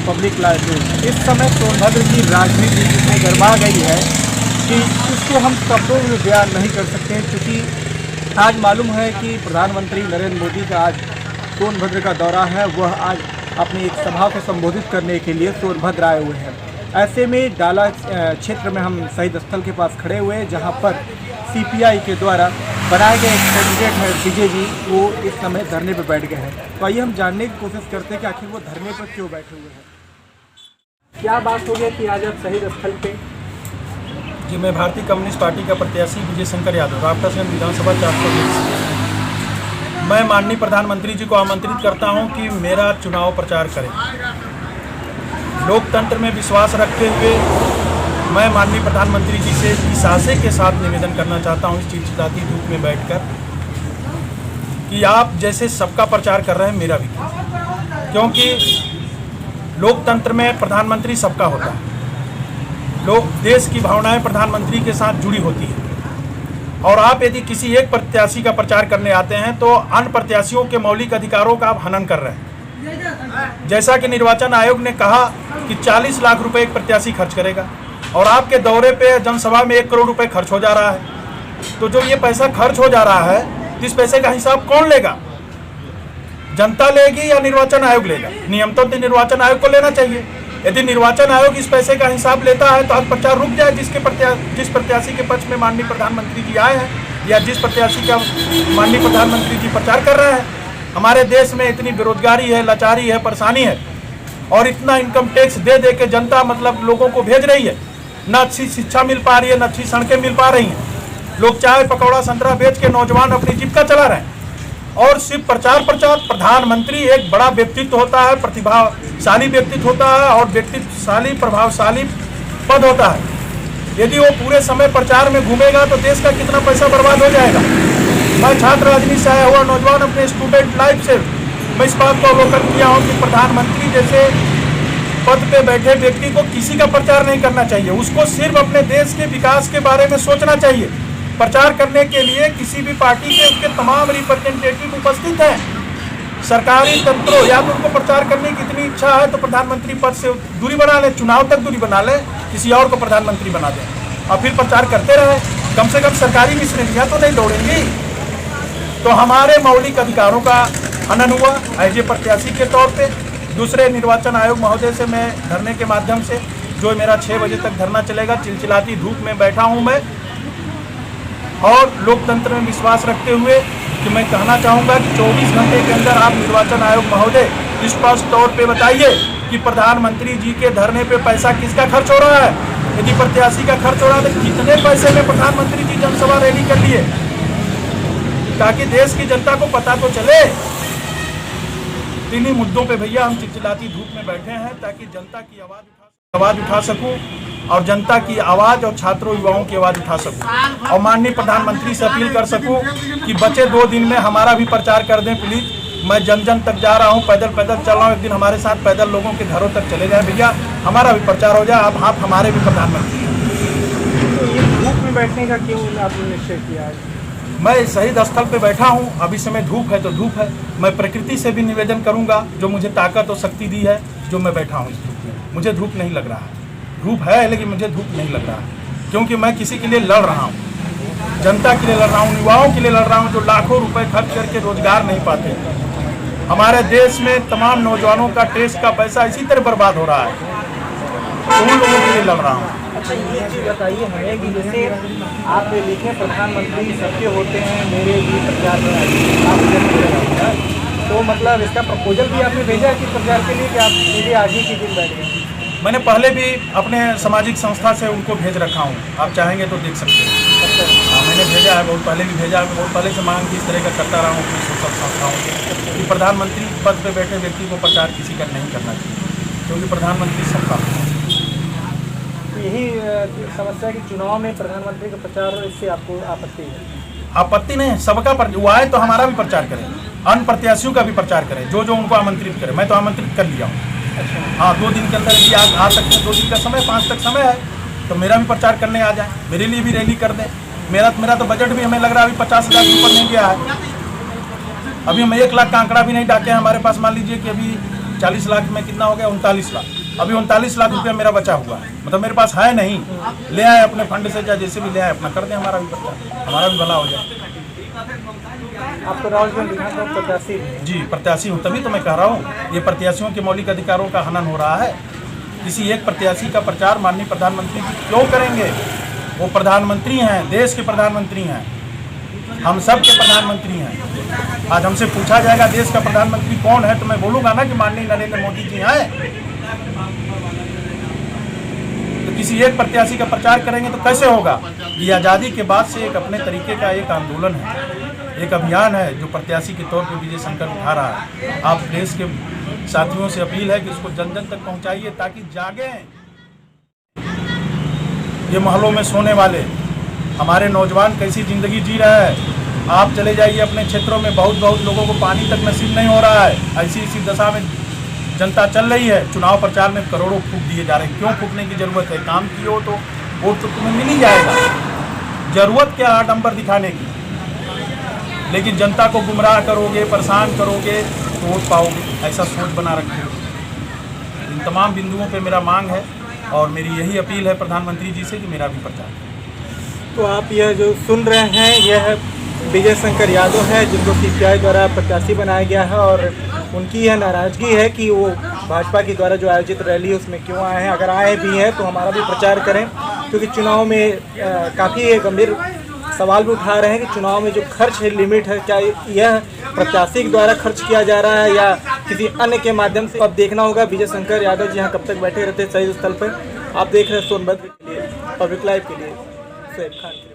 Public library. इस समय सोनभद्र की राजनीति इतनी गरमा गई है कि इसको हम शब्दों में बयान नहीं कर सकते हैं, क्योंकि आज मालूम है कि प्रधानमंत्री नरेंद्र मोदी का आज सोनभद्र का दौरा है। वह आज अपनी एक सभा को संबोधित करने के लिए सोनभद्र आए हुए हैं। ऐसे में डाला क्षेत्र में हम शहीद स्थल के पास खड़े हुए हैं, जहां पर सीपीआई के द्वारा बनाए गए एक कैंडिडेट है विजय जी, वो इस समय धरने पर बैठ गए हैं। तो आइए हम जानने की कोशिश करते हैं कि आखिर वो धरने पर क्यों बैठे हुए हैं। क्या बात हो गई कि आज आप शहीद स्थल पे? जी, मैं भारतीय कम्युनिस्ट पार्टी का प्रत्याशी विजय शंकर यादव, रावटासगंज विधानसभा 420। मैं माननीय प्रधानमंत्री जी को आमंत्रित करता हूं कि मेरा चुनाव प्रचार करें। लोकतंत्र में विश्वास रखते हुए मैं माननीय प्रधानमंत्री जी से इस आशय के साथ निवेदन करना चाहता हूं, इस चिलचिलाती धूप में बैठकर, कि आप जैसे सबका प्रचार कर रहे हैं मेरा भी कीजिए, क्योंकि लोकतंत्र में प्रधानमंत्री सबका होता है। लोग देश की भावनाएं प्रधानमंत्री के साथ जुड़ी होती है, और आप यदि किसी एक प्रत्याशी का प्रचार करने आते हैं तो अन्य प्रत्याशियों के मौलिक अधिकारों का आप हनन कर रहे हैं। जैसा कि निर्वाचन आयोग ने कहा कि 40 लाख रुपए एक प्रत्याशी खर्च करेगा, और आपके दौरे पे जनसभा में 1 करोड़ रुपए खर्च हो जा रहा है। तो जो ये पैसा खर्च हो जा रहा है, इस पैसे का हिसाब कौन लेगा? जनता लेगी या निर्वाचन आयोग लेगा? नियम तो निर्वाचन आयोग को लेना चाहिए। यदि निर्वाचन आयोग इस पैसे का हिसाब लेता है तो आज प्रचार रुक जाए। जिस प्रत्याशी के पक्ष में माननीय प्रधानमंत्री जी आए हैं, या जिस प्रत्याशी का माननीय प्रधानमंत्री जी प्रचार कर रहे हैं। हमारे देश में इतनी बेरोजगारी है, लाचारी है, परेशानी है, और इतना इनकम टैक्स दे दे के जनता मतलब लोगों को भेज रही है। न अच्छी शिक्षा मिल पा रही है, न अच्छी सड़कें मिल पा रही हैं। लोग चाय पकौड़ा संतरा बेच के नौजवान अपनी जीविका चला रहे हैं, और सिर्फ प्रचार। प्रधानमंत्री एक बड़ा व्यक्तित्व होता है, प्रतिभाशाली व्यक्तित्व होता है, और व्यक्तित्वशाली प्रभावशाली पद होता है। यदि वो पूरे समय प्रचार में घूमेगा तो देश का कितना पैसा बर्बाद हो जाएगा। मैं छात्र राजनीति से आया हुआ नौजवान, अपने स्टूडेंट लाइफ से मैं इस बात को अवलोकन किया हूँ कि प्रधानमंत्री जैसे पद पे बैठे व्यक्ति को किसी का प्रचार नहीं करना चाहिए। उसको सिर्फ अपने देश के विकास के बारे में सोचना चाहिए। प्रचार करने के लिए किसी भी पार्टी के उसके तमाम रिप्रेजेंटेटिव उपस्थित हैं। सरकारी तंत्रों, या तो उनको प्रचार करने की इतनी इच्छा है तो प्रधानमंत्री पद से दूरी बना ले, चुनाव तक दूरी बना ले, किसी और को प्रधानमंत्री बना दें, और फिर प्रचार करते रहे। कम से कम सरकारी भी श्रेणियाँ तो नहीं दौड़ेंगी। तो हमारे मौलिक अधिकारों का हनन हुआ एज ए प्रत्याशी के तौर पे। दूसरे निर्वाचन आयोग महोदय से मैं धरने के माध्यम से, जो मेरा 6 बजे तक धरना चलेगा, चिलचिलाती धूप में बैठा हूं मैं, और लोकतंत्र में विश्वास रखते हुए कि मैं कहना चाहूँगा कि 24 घंटे के अंदर आप निर्वाचन आयोग महोदय स्पष्ट तौर पे बताइए कि प्रधानमंत्री जी के धरने पे पैसा किसका खर्च हो रहा है। यदि प्रत्याशी का खर्च हो रहा है तो कितने पैसे में प्रधानमंत्री जी जनसभा रैली कर लिए, ताकि देश की जनता को पता तो चले। इन्हीं मुद्दों पे भैया हम चिलचिलाती धूप में बैठे हैं, ताकि जनता की आवाज़ उठा सकूं, और जनता की आवाज़ और छात्रों युवाओं की आवाज़ उठा सकूं, और माननीय प्रधानमंत्री से अपील कर सकूं कि बचे 2 दिन में हमारा भी प्रचार कर दें प्लीज़। मैं जन तक जा रहा हूं, पैदल चल रहा हूं। एक दिन हमारे साथ पैदल लोगों के घरों तक चले जाए भैया, हमारा भी प्रचार हो जाए। आप हमारे भी प्रधानमंत्री हैं। तो ये धूप में बैठने का क्यों आपने निश्चय किया है? मैं शहीद स्थल पे बैठा हूँ। अभी समय धूप है तो धूप है। मैं प्रकृति से भी निवेदन करूँगा, जो मुझे ताकत और शक्ति दी है, जो मैं बैठा हूँ इस धूप में। मुझे धूप नहीं लग रहा है। धूप है लेकिन मुझे धूप नहीं लग रहा है, क्योंकि मैं किसी के लिए लड़ रहा हूँ, जनता के लिए लड़ रहा हूँ, युवाओं के लिए लड़ रहा हूँ, जो लाखों रुपए खर्च करके रोजगार नहीं पाते। हमारे देश में तमाम नौजवानों का टैक्स का पैसा इसी तरह बर्बाद हो रहा है, तो उन लोगों के लिए लड़ रहा हूँ। अच्छा, ये चीज़ बताइए हमें कि जैसे आप लिखे प्रधानमंत्री सबके होते हैं, मेरे भी प्रचार में आइए, तो मतलब इसका प्रपोजल भी आपने भेजा है कि प्रचार के लिए, कि आप सीधे आज ही के दिन बैठ गए? मैंने पहले भी अपने सामाजिक संस्था से उनको भेज रखा हूँ, आप चाहेंगे तो देख सकते हैं। हाँ, मैंने भेजा है, बहुत पहले भी भेजा है। बहुत पहले से मांग की इस तरह का करता रहा हूँ सोशल संस्थाओं की, कि प्रधानमंत्री पद पर बैठे व्यक्ति को प्रचार किसी का नहीं करना चाहिए, क्योंकि प्रधानमंत्री सबका। यही समस्या कि चुनाव में प्रधानमंत्री का प्रचार, इससे आपको आपत्ति है? आपत्ति नहीं है, सबका वो आए तो हमारा भी प्रचार करें, अन्य प्रत्याशियों का भी प्रचार करें, जो उनको आमंत्रित करें। मैं तो आमंत्रित कर लिया हूँ। हाँ, 2 दिन के अंदर भी आ सकते हैं। 2 दिन का समय, 5 तक समय है, तो मेरा भी प्रचार करने आ जाए, मेरे लिए भी रैली कर दें। मेरा तो बजट भी हमें लग रहा है अभी 50,000 ऊपर नहीं गया है। अभी हम 1 लाख का आंकड़ा भी नहीं डाके हैं हमारे पास। मान लीजिए कि अभी 40 लाख में कितना हो गया, 39 लाख। अभी 39 लाख रुपया मेरा बचा हुआ है, मतलब मेरे पास है नहीं। ले आए अपने फंड से, या जैसे भी ले आए अपना कर दें, हमारा भी बच्चा, हमारा भी भला हो जाए। आपको राजगंज विधानसभा प्रत्याशी जी प्रत्याशी हूँ, तभी तो मैं कह रहा हूँ ये प्रत्याशियों के मौलिक अधिकारों का हनन हो रहा है। किसी एक प्रत्याशी का प्रचार माननीय प्रधानमंत्री जी क्यों करेंगे? वो प्रधानमंत्री हैं, देश के प्रधानमंत्री हैं, हम सब के प्रधानमंत्री हैं। आज हमसे पूछा जाएगा देश का प्रधानमंत्री कौन है, तो मैं बोलूँगा ना कि माननीय नरेंद्र मोदी जी हैं। तो किसी एक प्रत्याशी का प्रचार करेंगे तो कैसे होगा? ये आज़ादी के बाद से एक अपने तरीके का एक आंदोलन है, एक अभियान है जो प्रत्याशी के तौर पे विजय शंकर उठा रहा है। आप देश के साथियों से अपील है कि इसको जन जन तक पहुंचाइए ताकि जागें। ये महलों में सोने वाले हमारे नौजवान कैसी ज़िंदगी जी रहे हैं। आप चले जाइए अपने क्षेत्रों में, बहुत लोगों को पानी तक नसीब नहीं हो रहा है। ऐसी दशा में जनता चल रही है। चुनाव प्रचार में करोड़ों फूंक दिए जा रहे हैं। क्यों फूंकने की ज़रूरत है? काम किए हो तो वोट तो तुम्हें मिल ही जाएगा। ज़रूरत क्या आडंबर दिखाने की? लेकिन जनता को गुमराह करोगे, परेशान करोगे तो वोट पाओगे, ऐसा सोच बना रखे हो। इन तमाम बिंदुओं पे मेरा मांग है और मेरी यही अपील है प्रधानमंत्री जी से कि मेरा भी प्रचार। तो आप यह जो सुन रहे हैं, यह विजय शंकर यादव है जिनको CPI द्वारा प्रत्याशी बनाया गया है और उनकी यह नाराज़गी है कि वो भाजपा के द्वारा जो आयोजित रैली है उसमें क्यों आए हैं। अगर आए भी हैं तो हमारा भी प्रचार करें, क्योंकि चुनाव में काफ़ी गंभीर सवाल भी उठा रहे हैं कि चुनाव में जो खर्च है, लिमिट है, क्या यह प्रत्याशी के द्वारा खर्च किया जा रहा है या किसी अन्य के माध्यम से। अब देखना होगा विजय शंकर यादव जी यहाँ कब तक बैठे रहते हैं शहीद स्थल पर। आप देख रहे हैं सोनभद्र के लिए, पब्लिक लाइव के लिए शोएब खान।